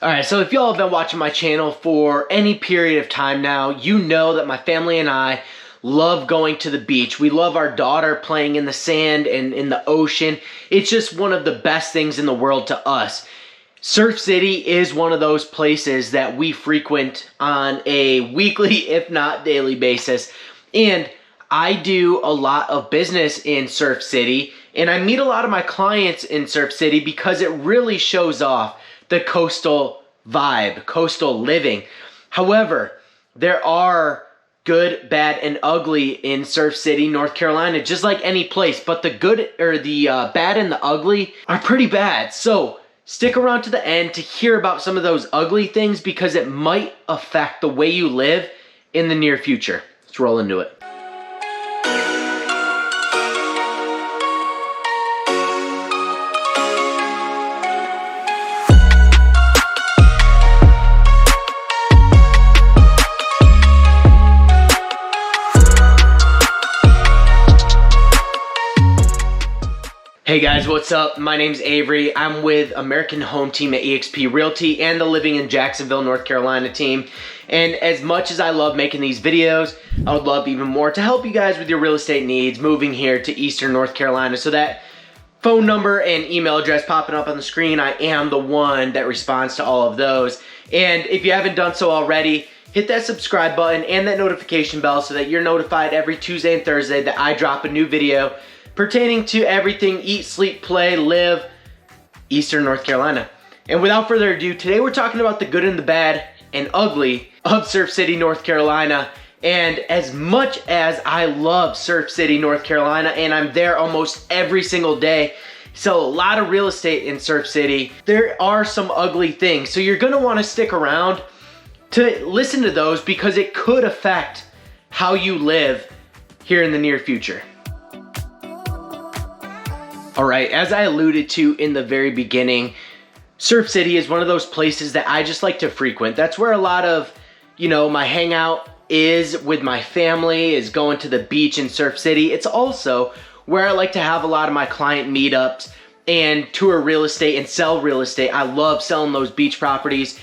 Alright, so if y'all have been watching my channel for any period of time now, you know that my family and I love going to the beach. We love our daughter playing in the sand and in the ocean. It's just one of the best things in the world to us. Surf City is one of those places that we frequent on a weekly, if not daily basis. And I do a lot of business in Surf City, and I meet a lot of my clients in Surf City because it really shows off the coastal vibe, coastal living. However, there are good, bad, and ugly in Surf City, North Carolina, just like any place. But the good, or the bad and the ugly are pretty bad. So stick around to the end to hear about some of those ugly things because it might affect the way you live in the near future. Let's roll into it. Hey guys, what's up? My name's Avery. I'm with American Home Team at eXp Realty and the Living in Jacksonville, North Carolina team. And as much as I love making these videos, I would love even more to help you guys with your real estate needs moving here to Eastern North Carolina. So that phone number and email address popping up on the screen, I am the one that responds to all of those. And if you haven't done so already, hit that subscribe button and that notification bell so that you're notified every Tuesday and Thursday that I drop a new video pertaining to everything eat, sleep, play, live, Eastern North Carolina. And without further ado, today we're talking about the good and the bad and ugly of Surf City, North Carolina. And as much as I love Surf City, North Carolina, and I'm there almost every single day, sell a lot of real estate in Surf City, there are some ugly things. So you're gonna wanna stick around to listen to those because it could affect how you live here in the near future. All right, as I alluded to in the very beginning, Surf City is one of those places that I just like to frequent. That's where a lot of, my hangout is with my family, is going to the beach in Surf City. It's also where I like to have a lot of my client meetups and tour real estate and sell real estate. I love selling those beach properties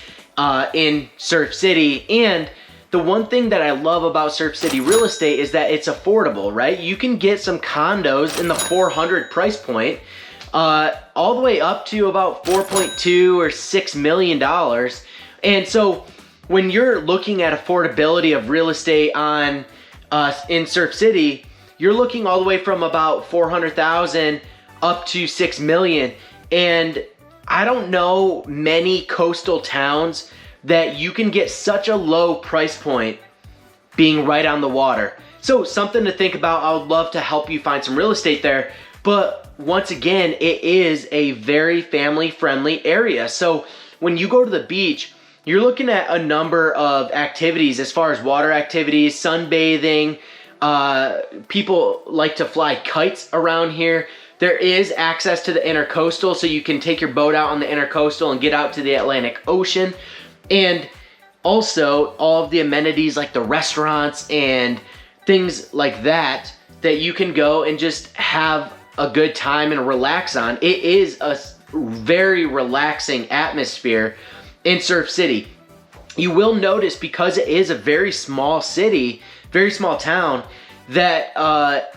in Surf City. And the one thing that I love about Surf City real estate is that it's affordable, right? You can get some condos in the 400 price point, all the way up to about 4.2 or $6 million. And so when you're looking at affordability of real estate in Surf City, you're looking all the way from about 400,000 up to 6 million. And I don't know many coastal towns that you can get such a low price point being right on the water. So something to think about. I would love to help you find some real estate there. But once again, it is a very family friendly area. So when you go to the beach, you're looking at a number of activities as far as water activities, sunbathing. People like to fly kites around here. There is access to the intercoastal, so you can take your boat out on the intercoastal and get out to the Atlantic Ocean. And also all of the amenities like the restaurants and things like that you can go and just have a good time and relax on. It is a very relaxing atmosphere in Surf City. You will notice because it is a very small city, very small town, that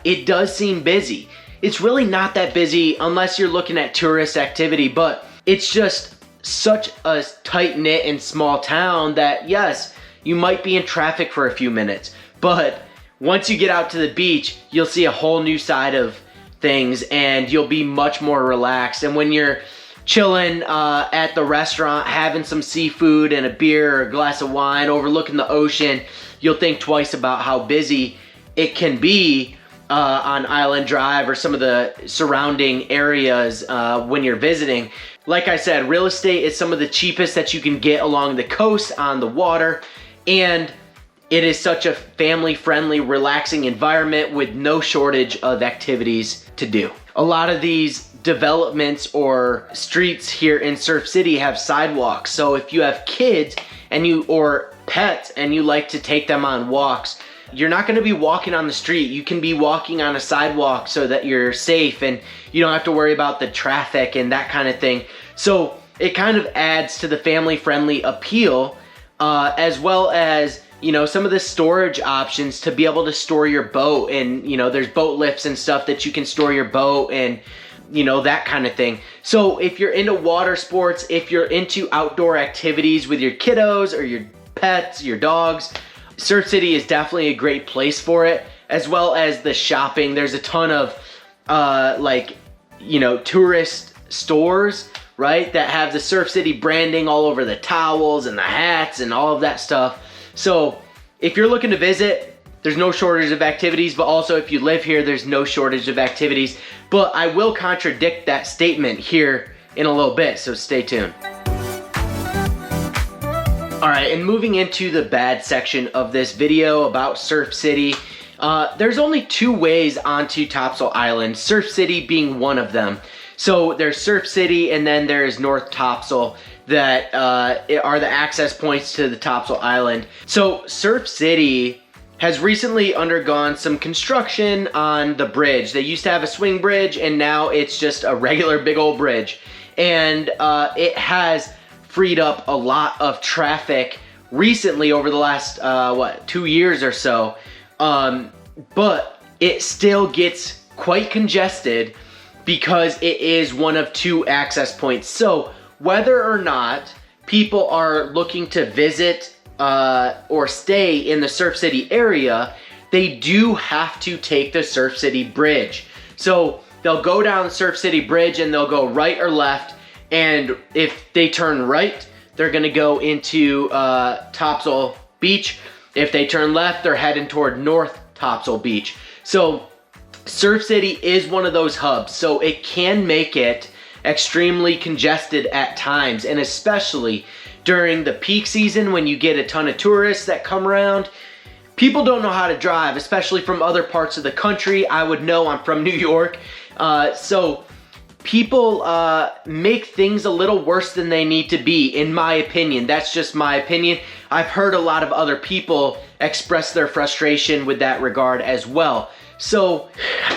it does seem busy. It's really not that busy unless you're looking at tourist activity, but it's just such a tight-knit and small town that yes, you might be in traffic for a few minutes, but once you get out to the beach, you'll see a whole new side of things and you'll be much more relaxed. And when you're chilling at the restaurant, having some seafood and a beer or a glass of wine, overlooking the ocean, you'll think twice about how busy it can be on Island Drive or some of the surrounding areas when you're visiting. Like I said, real estate is some of the cheapest that you can get along the coast on the water, and it is such a family-friendly, relaxing environment with no shortage of activities to do. A lot of these developments or streets here in Surf City have sidewalks, so if you have kids or pets and you like to take them on walks, you're not going to be walking on the street. You can be walking on a sidewalk so that you're safe and you don't have to worry about the traffic and that kind of thing. So it kind of adds to the family-friendly appeal, as well as, you know, some of the storage options to be able to store your boat. And, you know, there's boat lifts and stuff that you can store your boat and, you know, that kind of thing. So if you're into water sports, if you're into outdoor activities with your kiddos or your pets, your dogs, Surf City is definitely a great place for it, as well as the shopping. There's a ton of, like, you know, tourist stores, right, that have the Surf City branding all over the towels and the hats and all of that stuff. So if you're looking to visit, there's no shortage of activities, but also if you live here, there's no shortage of activities. But I will contradict that statement here in a little bit, so stay tuned. All right, and moving into the bad section of this video about Surf City, there's only two ways onto Topsail Island, Surf City being one of them. So there's Surf City and then there's North Topsail that are the access points to the Topsail Island. So Surf City has recently undergone some construction on the bridge. They used to have a swing bridge and now it's just a regular big old bridge. And it has freed up a lot of traffic recently over the last, 2 years or so. But it still gets quite congested because it is one of two access points. So whether or not people are looking to visit or stay in the Surf City area, they do have to take the Surf City Bridge. So they'll go down the Surf City Bridge and they'll go right or left. And if they turn right, they're gonna go into Topsail Beach. If they turn left, they're heading toward North Topsail Beach. So Surf City is one of those hubs, so it can make it extremely congested at times, and especially during the peak season when you get a ton of tourists that come around. People don't know how to drive, especially from other parts of the country. I would know, I'm from New York. So people make things a little worse than they need to be, in my opinion. That's just my opinion. I've heard a lot of other people express their frustration with that regard as well. So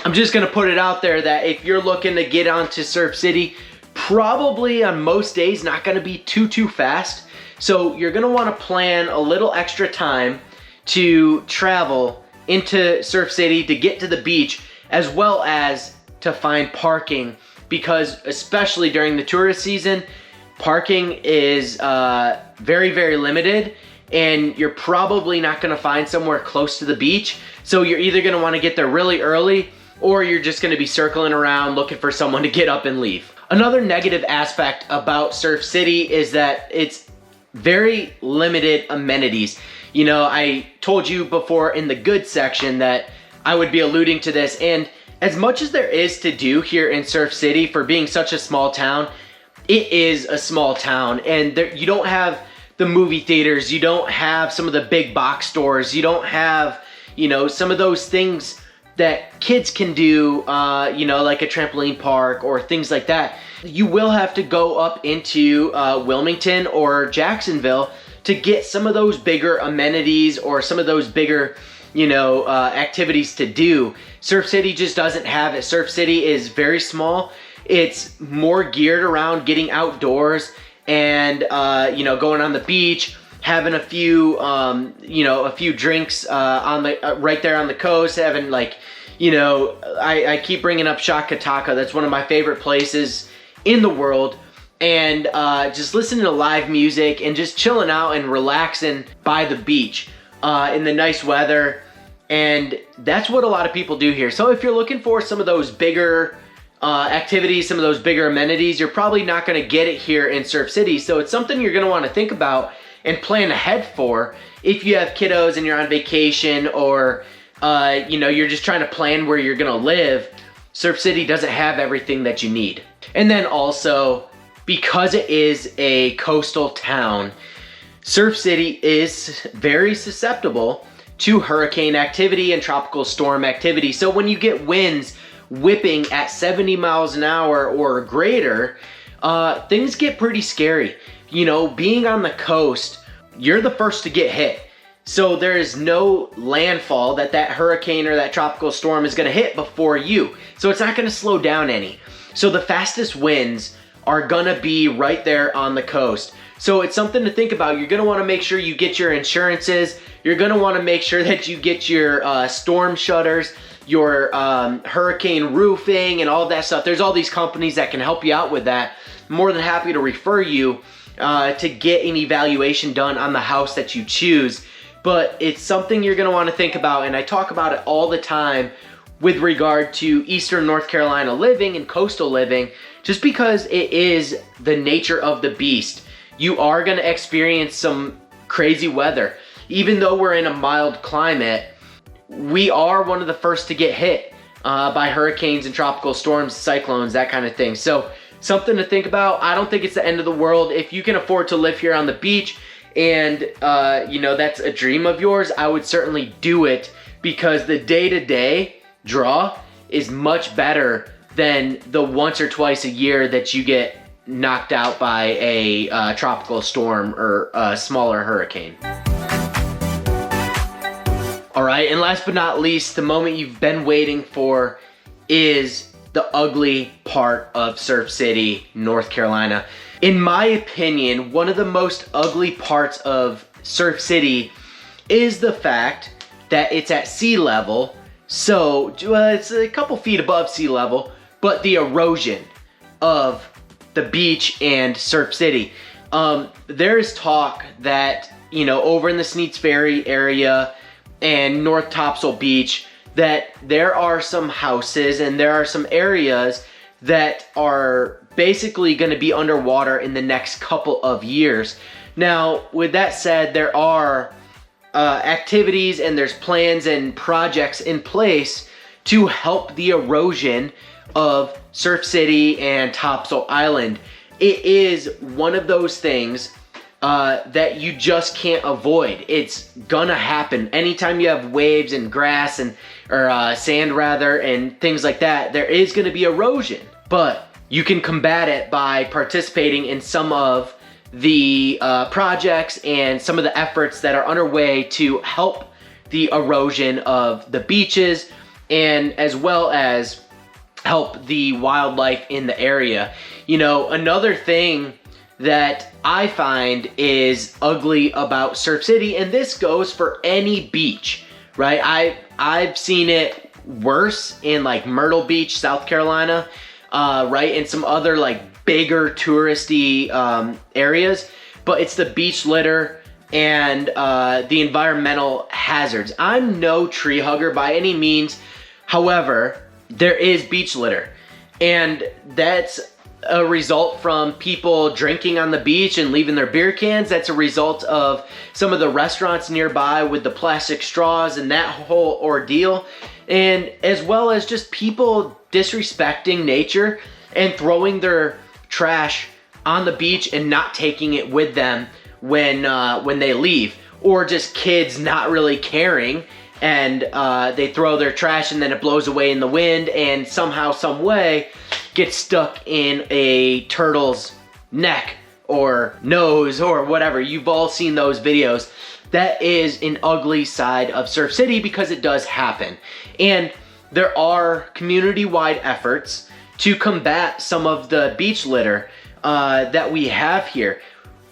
I'm just gonna put it out there that if you're looking to get onto Surf City, probably on most days not gonna be too fast. So you're gonna wanna plan a little extra time to travel into Surf City to get to the beach, as well as to find parking, because especially during the tourist season, parking is very limited, and you're probably not gonna find somewhere close to the beach. So you're either gonna wanna get there really early, or you're just gonna be circling around looking for someone to get up and leave. Another negative aspect about Surf City is that it's very limited amenities. You know, I told you before in the good section that I would be alluding to this, and as much as there is to do here in Surf City for being such a small town, it is a small town, and you don't have the movie theaters, you don't have some of the big box stores, you don't have, you know, some of those things that kids can do, you know, like a trampoline park or things like that. You will have to go up into Wilmington or Jacksonville to get some of those bigger amenities or some of those bigger, you know, activities to do. Surf City just doesn't have it. Surf City is very small. It's more geared around getting outdoors and, you know, going on the beach, having a few, you know, a few drinks on the right there on the coast, having like, you know, I keep bringing up Shakataka. That's one of my favorite places in the world. And just listening to live music and just chilling out and relaxing by the beach in the nice weather. And that's what a lot of people do here. So if you're looking for some of those bigger activities, some of those bigger amenities, you're probably not gonna get it here in Surf City. So it's something you're gonna wanna think about and plan ahead for if you have kiddos and you're on vacation, or you know, you're just trying to plan where you're gonna live. Surf City doesn't have everything that you need. And then also, because it is a coastal town, Surf City is very susceptible to hurricane activity and tropical storm activity. So when you get winds whipping at 70 miles an hour or greater, things get pretty scary. You know, being on the coast, you're the first to get hit. So there is no landfall that hurricane or that tropical storm is gonna hit before you. So it's not gonna slow down any. So the fastest winds are gonna be right there on the coast. So it's something to think about. You're gonna wanna make sure you get your insurances. You're gonna wanna make sure that you get your storm shutters, your hurricane roofing and all of that stuff. There's all these companies that can help you out with that. I'm more than happy to refer you to get an evaluation done on the house that you choose. But it's something you're gonna wanna think about, and I talk about it all the time with regard to Eastern North Carolina living and coastal living, just because it is the nature of the beast. You are gonna experience some crazy weather. Even though we're in a mild climate, we are one of the first to get hit by hurricanes and tropical storms, cyclones, that kind of thing. So something to think about. I don't think it's the end of the world. If you can afford to live here on the beach and you know, that's a dream of yours, I would certainly do it, because the day-to-day draw is much better than the once or twice a year that you get knocked out by a tropical storm or a smaller hurricane. All right, and last but not least, the moment you've been waiting for is the ugly part of Surf City, North Carolina. In my opinion, one of the most ugly parts of Surf City is the fact that it's at sea level. So it's a couple feet above sea level, but the erosion of the beach and Surf City. There's talk that, you know, over in the Sneeds Ferry area and North Topsail Beach, that there are some houses and there are some areas that are basically going to be underwater in the next couple of years. Now, with that said, there are activities and there's plans and projects in place to help the erosion of Surf City and Topsail Island. It is one of those things that you just can't avoid. It's gonna happen. Anytime you have waves and grass and or sand rather and things like that, there is gonna be erosion. But you can combat it by participating in some of the projects and some of the efforts that are underway to help the erosion of the beaches, and as well as help the wildlife in the area. You know, another thing that I find is ugly about Surf City, and this goes for any beach, right? I've seen it worse in like Myrtle Beach, South Carolina, right? And some other like bigger touristy areas, but it's the beach litter and the environmental hazards. I'm no tree hugger by any means. However, there is beach litter, and that's a result from people drinking on the beach and leaving their beer cans. That's a result of some of the restaurants nearby with the plastic straws and that whole ordeal, and as well as just people disrespecting nature and throwing their trash on the beach and not taking it with them when they leave, or just kids not really caring and they throw their trash and then it blows away in the wind and somehow, some way gets stuck in a turtle's neck or nose or whatever. You've all seen those videos. That is an ugly side of Surf City because it does happen. And there are community-wide efforts to combat some of the beach litter that we have here.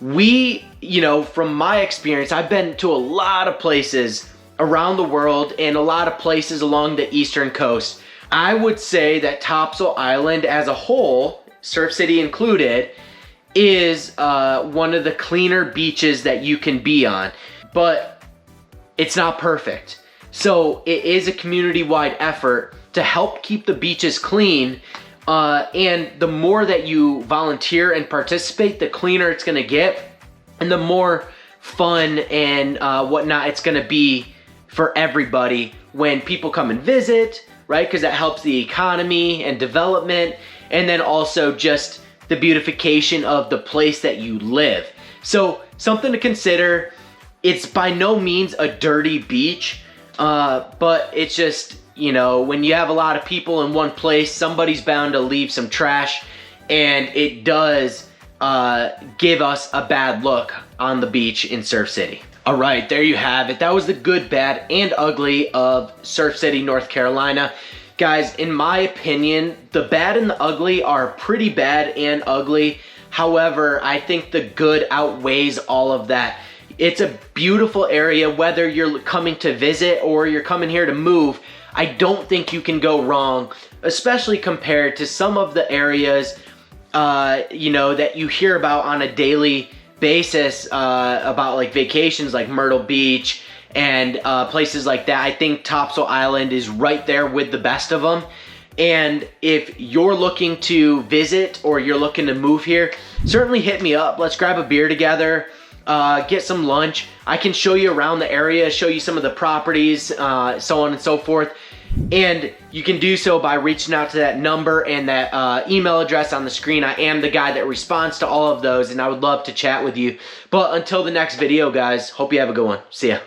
We, you know, from my experience, I've been to a lot of places around the world and a lot of places along the eastern coast. I would say that Topsail Island as a whole, Surf City included, is one of the cleaner beaches that you can be on, but it's not perfect. So it is a community-wide effort to help keep the beaches clean, and the more that you volunteer and participate, the cleaner it's gonna get, and the more fun and whatnot it's gonna be for everybody when people come and visit, right? Because that helps the economy and development, and then also just the beautification of the place that you live. So something to consider. It's by no means a dirty beach, but it's just, you know, when you have a lot of people in one place, somebody's bound to leave some trash, and it does give us a bad look on the beach in Surf City. All right, there you have it. That was the good, bad, and ugly of Surf City, North Carolina. Guys, in my opinion, the bad and the ugly are pretty bad and ugly. However, I think the good outweighs all of that. It's a beautiful area, whether you're coming to visit or you're coming here to move. I don't think you can go wrong, especially compared to some of the areas, you know, that you hear about on a daily basis, about like vacations like Myrtle Beach and places like that. I think Topsail Island is right there with the best of them. And if you're looking to visit or you're looking to move here, certainly hit me up. Let's grab a beer together, get some lunch. I can show you around the area, show you some of the properties, so on and so forth. And you can do so by reaching out to that number and that email address on the screen. I am the guy that responds to all of those, and I would love to chat with you. But until the next video, guys, hope you have a good one. See ya.